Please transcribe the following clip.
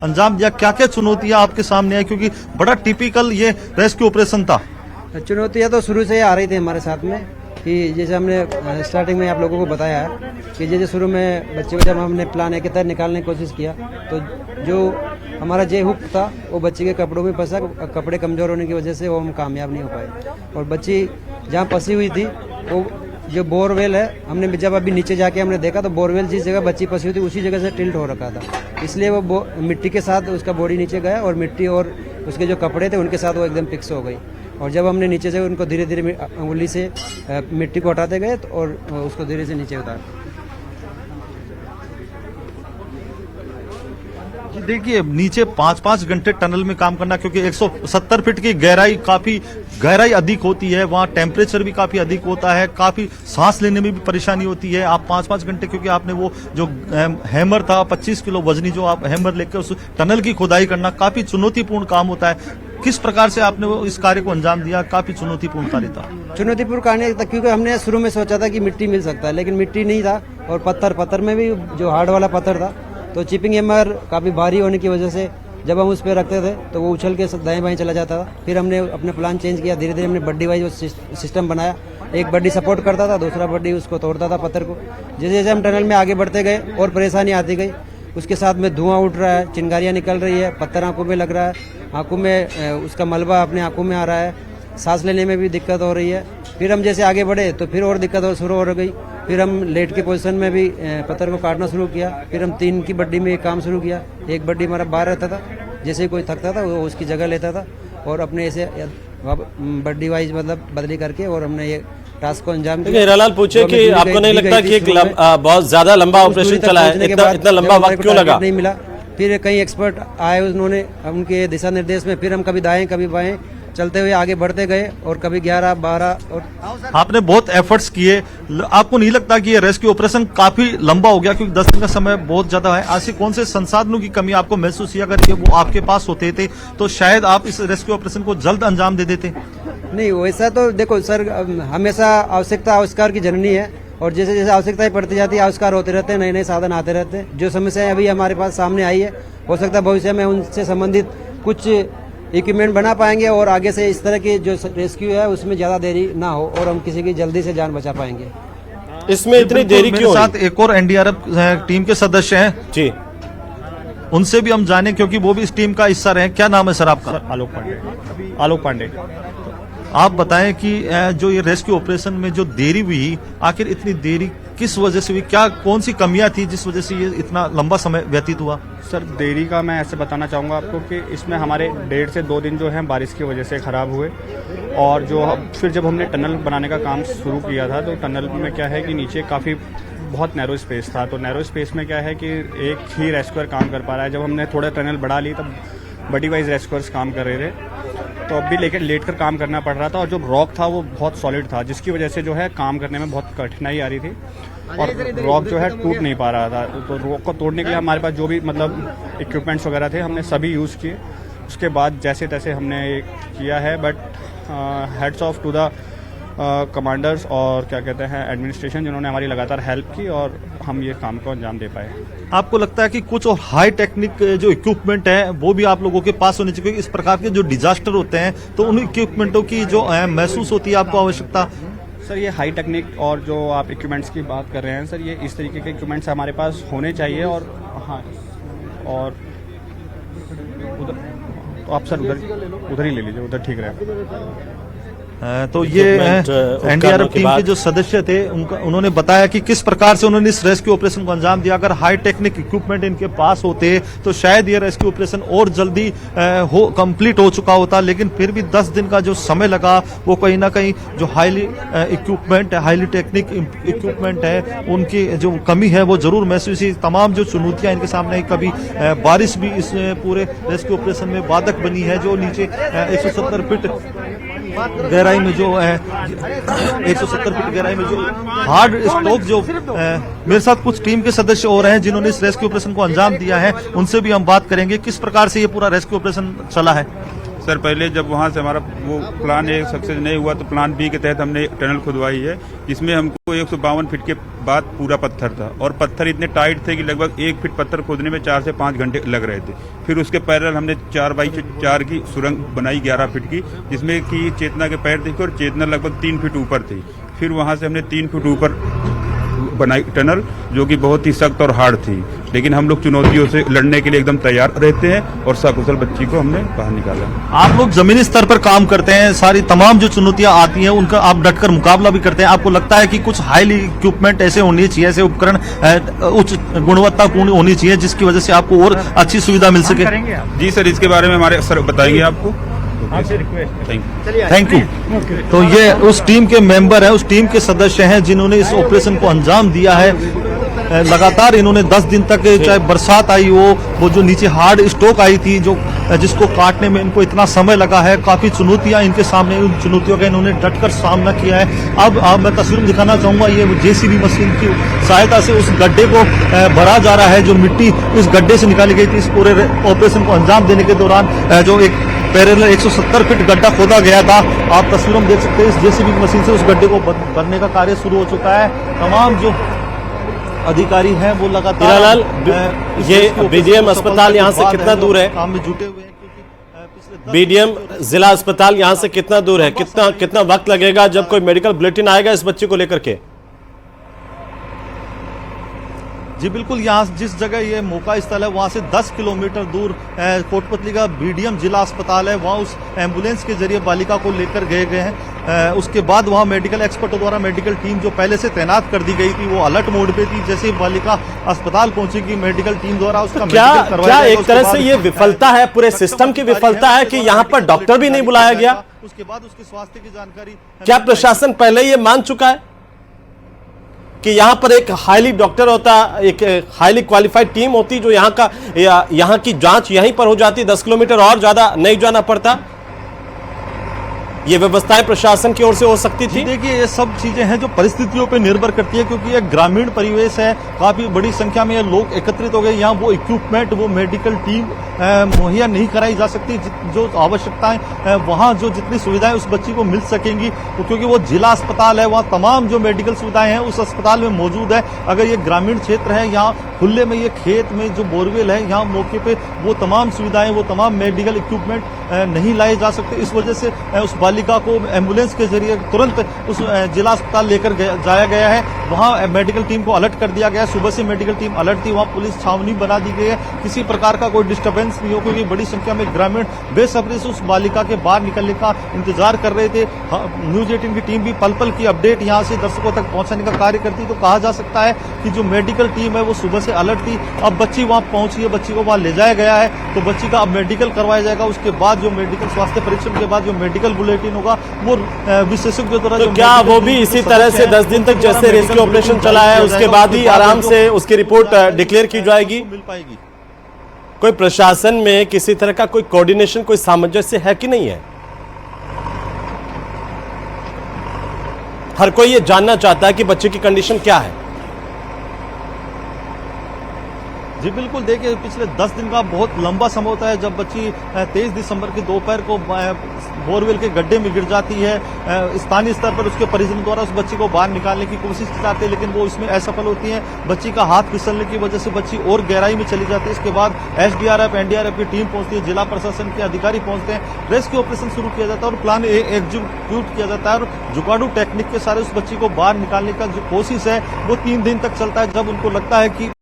अंजाम दिया, क्या क्या चुनौतियां आपके सामने आई, क्योंकि बड़ा टिपिकल ये रेस्क्यू ऑपरेशन था। चुनौतियाँ तो शुरू से ही आ रही थी हमारे साथ में कि जैसे हमने स्टार्टिंग में आप लोगों को बताया है कि जैसे शुरू में बच्चे को जब हमने प्लान ए के तहत निकालने की कोशिश किया तो जो हमारा जे हुक था वो बच्चे के कपड़ों में फंसा, कपड़े कमज़ोर होने की वजह से वो हम कामयाब नहीं हो पाए। और बच्ची जहाँ फंसी हुई थी वो जो बोरवेल है, हमने जब अभी नीचे जाके हमने देखा तो बोरवेल जिस जगह बच्ची फंसी हुई थी उसी जगह से टिल्ट हो रखा था, इसलिए वो मिट्टी के साथ उसका बॉडी नीचे गया और मिट्टी और उसके जो कपड़े थे उनके साथ वो एकदम फिक्स हो गई। और जब हमने नीचे से उनको धीरे धीरे उंगली से मिट्टी को हटाते गए तो और उसको धीरे से नीचे उतार। देखिए नीचे 5-5 घंटे टनल में काम करना, क्योंकि 170 फीट की गहराई, काफी गहराई अधिक होती है, वहाँ टेम्परेचर भी काफी अधिक होता है, काफी सांस लेने में भी परेशानी होती है। आप 5-5 घंटे, क्योंकि आपने वो जो हैमर था 25 किलो वजनी जो आप हैमर लेकर उस टनल की खुदाई करना काफी चुनौतीपूर्ण काम होता है। किस प्रकार से आपने वो इस कार्य को अंजाम दिया? काफी चुनौतीपूर्ण कार्य था। चुनौतीपूर्ण कार्य था क्योंकि हमने शुरू में सोचा था कि मिट्टी मिल सकता है, लेकिन मिट्टी नहीं था और पत्थर में भी जो हार्ड वाला पत्थर था, तो चिपिंग हैमर काफ़ी भारी होने की वजह से जब हम उस पर रखते थे तो वो उछल के दाएं बाएं चला जाता था। फिर हमने अपने प्लान चेंज किया, धीरे धीरे हमने बड्डी वाइज सिस्टम बनाया। एक बड्डी सपोर्ट करता था, दूसरा बड्डी उसको तोड़ता था पत्थर को। जैसे जैसे हम टनल में आगे बढ़ते गए और परेशानी आती गई, उसके साथ में धुआं उठ रहा है, चिंगारियाँ निकल रही है, पत्थर आंखों में लग रहा है, आंखों में उसका मलबा अपने आंखों में आ रहा है, सांस लेने में भी दिक्कत हो रही है। फिर हम जैसे आगे बढ़े तो फिर और दिक्कत शुरू हो गई। फिर हम लेट के पोजीशन में भी पत्थर को काटना शुरू किया। फिर हम 3 की बड्डी में काम शुरू किया। एक बड्डी हमारा बाहर रहता था, जैसे कोई थकता था वो उसकी जगह लेता था और अपने ऐसे बड्डी वाइज मतलब बदली करके और हमने ये टास्क को अंजाम दिया। हीरालाल पूछे कि आपको नहीं लगता कि एक बहुत ज्यादा लंबा ऑपरेशन चला है, इतना लंबा वक्त क्यों लगा? नहीं मिला। फिर कई एक्सपर्ट आए, उन्होंने उनके दिशा निर्देश में फिर हम कभी दाएं कभी बाएं चलते हुए आगे बढ़ते गए और कभी 11-12 और आपने बहुत एफर्ट्स किए। आपको नहीं लगता कि ये रेस्क्यू ऑपरेशन काफी लंबा हो गया, क्योंकि 10 दिन का समय बहुत ज्यादा है? ऐसी कौन से संसाधनों की कमी आपको महसूस हुई? अगर ये वो आपके पास होते थे तो शायद आप इस रेस्क्यू ऑपरेशन को जल्द अंजाम दे देते। नहीं, वैसा तो देखो सर, हमेशा आवश्यकता आविष्कार की जननी है और जैसे जैसे आवश्यकताएं पड़ती जाती है आविष्कार होते रहते हैं, नए नए साधन आते रहते हैं। जो समस्याएं अभी हमारे पास सामने आई है, हो सकता है भविष्य में उनसे संबंधित कुछ इक्विपमेंट बना पाएंगे और आगे से इस तरह की जो रेस्क्यू है उसमें ज्यादा देरी ना हो और हम किसी की जल्दी से जान बचा पाएंगे। इसमें इतनी देरी क्यों? साथ एक और एनडीआरएफ टीम के सदस्य हैं जी, उनसे भी हम जाने, क्योंकि वो भी इस टीम का हिस्सा रहे। क्या नाम है सर आपका? आलोक पांडे। आलोक पांडे। आप बताएं कि जो ये रेस्क्यू ऑपरेशन में जो देरी हुई, आखिर इतनी देरी किस वजह से हुई? क्या कौन सी कमियां थी जिस वजह से ये इतना लंबा समय व्यतीत हुआ? सर देरी का मैं ऐसे बताना चाहूँगा आपको कि इसमें हमारे 1.5 से 2 दिन जो है बारिश की वजह से ख़राब हुए। और जो फिर जब हमने टनल बनाने का काम शुरू किया था तो टनल में क्या है कि नीचे काफ़ी बहुत नैरो स्पेस था। तो नैरो स्पेस में क्या है कि एक ही रेस्क्यूअर काम कर पा रहा है। जब हमने थोड़ा टनल बढ़ा ली तब बडी वाइज रेस्क्यूअर्स काम कर रहे थे, तो अब भी लेट कर काम करना पड़ रहा था। और जो रॉक था वो बहुत सॉलिड था, जिसकी वजह से जो है काम करने में बहुत कठिनाई आ रही थी और रॉक जो है टूट नहीं पा रहा था। तो रॉक को तोड़ने के लिए हमारे पास जो भी मतलब इक्विपमेंट्स वगैरह थे हमने सभी यूज़ किए। उसके बाद जैसे तैसे हमने किया है, but heads off to the commanders और क्या कहते हैं एडमिनिस्ट्रेशन, जिन्होंने हमारी लगातार हेल्प की और हम ये काम को अंजाम दे पाए। आपको लगता है कि कुछ और हाई टेक्निक जो इक्विपमेंट है वो भी आप लोगों के पास होने चाहिए? इस प्रकार के जो डिजास्टर होते हैं तो उन इक्विपमेंटों की जो महसूस होती है आपको आवश्यकता? सर ये हाई टेक्निक और जो आप इक्विपमेंट्स की बात कर रहे हैं सर, ये इस तरीके के इक्विपमेंट्स हमारे पास होने चाहिए। और हाँ, और उधर तो आप सर उधर ही ले लीजिए, उधर ठीक रहेगा। तो ये एनडीआरएफ टीम के जो सदस्य थे उन्होंने बताया कि किस प्रकार से उन्होंने इस रेस्क्यू ऑपरेशन को अंजाम दिया। अगर हाई टेक्निक इक्विपमेंट इनके पास होते तो शायद ये रेस्क्यू ऑपरेशन और जल्दी कंप्लीट हो चुका होता, लेकिन फिर भी 10 दिन का जो समय लगा वो कहीं ना कहीं जो हाईली इक्विपमेंट है, हाईली टेक्निक इक्विपमेंट है, उनकी जो कमी है वो जरूर महसूस हुई। तमाम जो चुनौतियां इनके सामने, कभी बारिश भी इस पूरे रेस्क्यू ऑपरेशन में बाधक बनी है। जो नीचे 170 फीट गहराई में जो है 170 फीट गहराई में जो हार्ड स्टॉक जो मेरे साथ कुछ टीम के सदस्य और हैं जिन्होंने इस रेस्क्यू ऑपरेशन को अंजाम दिया है, उनसे भी हम बात करेंगे किस प्रकार से ये पूरा रेस्क्यू ऑपरेशन चला है। सर पहले जब वहाँ से हमारा वो प्लान ए सक्सेस नहीं हुआ तो प्लान बी के तहत हमने टनल खुदवाई है। इसमें हमको 152 फीट के बाद पूरा पत्थर था और पत्थर इतने टाइट थे कि लगभग 1 फीट पत्थर खोदने में 4 से 5 घंटे लग रहे थे। फिर उसके पैरेलल हमने 4x4 की सुरंग बनाई 11 फीट की, जिसमें कि चेतना के पैर थे और चेतना लगभग 3 फीट ऊपर थी। फिर वहाँ से हमने 3 फीट ऊपर बनाई टनल, जो कि बहुत ही सख्त और हार्ड थी, लेकिन हम लोग चुनौतियों से लड़ने के लिए एकदम तैयार रहते हैं और सकुशल बच्ची को हमने बाहर निकाला। आप लोग जमीनी स्तर पर काम करते हैं, सारी तमाम जो चुनौतियां आती हैं उनका आप डटकर मुकाबला भी करते हैं। आपको लगता है कि कुछ हाईली इक्विपमेंट ऐसे होनी चाहिए, ऐसे उपकरण उच्च गुणवत्तापूर्ण होनी चाहिए जिसकी वजह से आपको और अच्छी सुविधा मिल सके? जी सर, इसके बारे में हमारे सर बताएंगे आपको। Thank you. तो ये उस टीम के मेंबर हैं, उस टीम के सदस्य हैं जिन्होंने इस ऑपरेशन को अंजाम दिया है। लगातार इन्होंने 10 दिन तक, चाहे बरसात आई वो जो नीचे हार्ड स्टॉक आई थी जो जिसको काटने में इनको इतना समय लगा है, काफी चुनौतियां इनके सामने, उन चुनौतियों का इन्होंने डटकर सामना किया है। अब मैं तस्वीर में दिखाना चाहूंगा, ये जेसीबी मशीन की सहायता से उस गड्ढे को भरा जा रहा है। जो मिट्टी इस गड्ढे से निकाली गई थी इस पूरे ऑपरेशन को अंजाम देने के दौरान, जो एक पैरेलल 170 फीट गड्ढा खोदा गया था, आप तस्वीरों में देख सकते हैं। इस जेसीबी की मशीन से उस गड्ढे को भरने का कार्य शुरू हो चुका है। तमाम जो अधिकारी हैं वो लगातार ये बीडीएम अस्पताल यहाँ से कितना दूर है? काम में जुटे हुए हैं क्योंकि बीडीएम जिला अस्पताल यहाँ से कितना दूर है? कितना वक्त लगेगा जब कोई मेडिकल बुलेटिन आएगा इस बच्चे को लेकर के? जी बिल्कुल, यहाँ जिस जगह ये मौका स्थल है वहाँ से 10 किलोमीटर दूर कोटपुतली का बीडीएम जिला अस्पताल है। वहाँ उस एम्बुलेंस के जरिए बालिका को लेकर गए हैं। उसके बाद वहाँ मेडिकल एक्सपर्टों द्वारा मेडिकल टीम जो पहले से तैनात कर दी गई थी वो अलर्ट मोड पे थी। जैसे ही बालिका अस्पताल पहुंचेगी मेडिकल टीम द्वारा उसका क्या एक तरह से ये विफलता है, पूरे सिस्टम की विफलता है कि यहाँ पर डॉक्टर भी नहीं बुलाया गया? उसके बाद उसके स्वास्थ्य की जानकारी क्या प्रशासन पहले ये मान चुका है कि यहाँ पर एक हाईली डॉक्टर होता, एक हाईली क्वालिफाइड टीम होती जो यहाँ की जांच यहीं पर हो जाती, 10 किलोमीटर और ज्यादा नहीं जाना पड़ता? ये व्यवस्थाएं प्रशासन की ओर से हो सकती थी। देखिए ये सब चीजें हैं जो परिस्थितियों पे निर्भर करती है, क्योंकि ये ग्रामीण परिवेश है, काफी बड़ी संख्या में ये लोग एकत्रित हो गए। यहाँ वो इक्विपमेंट, वो मेडिकल टीम मुहैया नहीं कराई जा सकती जो आवश्यकताएं, वहाँ जो जितनी सुविधाएं उस बच्ची को मिल सकेंगी, क्योंकि वो जिला अस्पताल है, वहाँ तमाम जो मेडिकल सुविधाएं हैं उस अस्पताल में मौजूद है। अगर ये ग्रामीण क्षेत्र है, यहाँ खुले में, ये खेत में जो बोरवेल है, यहाँ मौके पे वो तमाम सुविधाएं, वो तमाम मेडिकल इक्विपमेंट नहीं लाए जा सकते। इस वजह से उस बालिका को एम्बुलेंस के जरिए तुरंत उस जिला अस्पताल लेकर जाया गया है। वहाँ मेडिकल टीम को अलर्ट कर दिया गया है। सुबह से मेडिकल टीम अलर्ट थी, वहाँ पुलिस छावनी बना दी गई है, किसी प्रकार का कोई डिस्टर्बेंस नहीं हो, क्योंकि बड़ी संख्या में ग्रामीण बेसब्री से उस बालिका के बाहर निकलने का इंतजार कर रहे थे। न्यूज 18 की टीम भी पल पल की अपडेट यहाँ से दर्शकों तक पहुंचाने का कार्य करती। तो कहा जा सकता है कि जो मेडिकल टीम है वो सुबह से अलर्ट थी। अब बच्ची वहाँ पहुंची है, बच्ची को वहाँ ले जाया गया है, तो बच्ची का अब मेडिकल करवाया जाएगा। उसके बाद जो मेडिकल स्वास्थ्य परीक्षण के बाद जो मेडिकल बुलेटिन होगा वो विशेषज्ञों द्वारा, तो क्या वो भी इसी तरह से 10 दिन तक जैसे रेस्क्यू ऑपरेशन चला है उसके बाद ही आराम से उसकी रिपोर्ट डिक्लेयर की जाएगी? मिल पाएगी। कोई प्रशासन में किसी तरह का कोई कोऑर्डिनेशन, कोई सामंजस्य है कि नहीं है? हर कोई ये जानना चाहता है कि बच्चे की कंडीशन क्या है। जी बिल्कुल, देखिए पिछले 10 दिन का बहुत लंबा समय होता है जब बच्ची 23 दिसंबर की दोपहर को बोरवेल के गड्ढे में गिर जाती है। स्थानीय स्तर पर उसके परिजनों द्वारा उस बच्ची को बाहर निकालने की कोशिश की जाती है, लेकिन वो इसमें असफल होती है। बच्ची का हाथ फिसलने की वजह से बच्ची और गहराई में चली जाती है। इसके बाद एसडीआरएफ, एनडीआरएफ की टीम पहुंचती है, जिला प्रशासन के अधिकारी पहुंचते हैं, रेस्क्यू ऑपरेशन शुरू किया जाता है और प्लान एग्जीक्यूट किया जाता है। और जुगाड़ू टेक्निक के सारे उस बच्ची को बाहर निकालने का जो कोशिश है वो 3 दिन तक चलता है। जब उनको लगता है कि